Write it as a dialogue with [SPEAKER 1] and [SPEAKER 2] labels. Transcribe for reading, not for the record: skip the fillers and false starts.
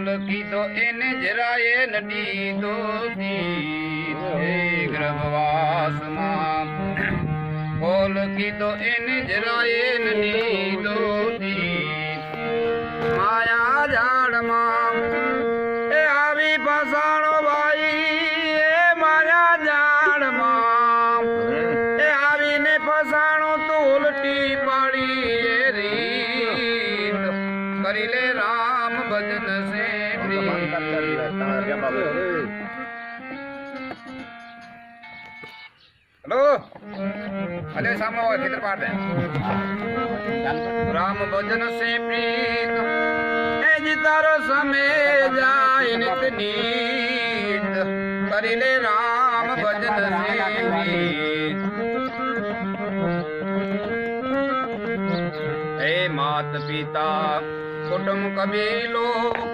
[SPEAKER 1] બોલ કીધો એને જરાએ નડી દો દી ગર્ભવાસમાં બોલ કીધો એને જરાએ નડી દો દી માયા ઝાડમાં એ આવી ફસાણો ભાઈ એ માયા ઝાડમાં એ આવીને ફસાણો તો ઉલટી પાડી એ રીત કરી લે રામ ભજન સે હેલો અલે સામો ખેતર પાડ દે રામ ભજન સે પ્રીત એ જી તારો સમે જાય નિત નીત કરી લે રામ ભજન સે પ્રીત હે માત પિતા કુટુંબ કબીલો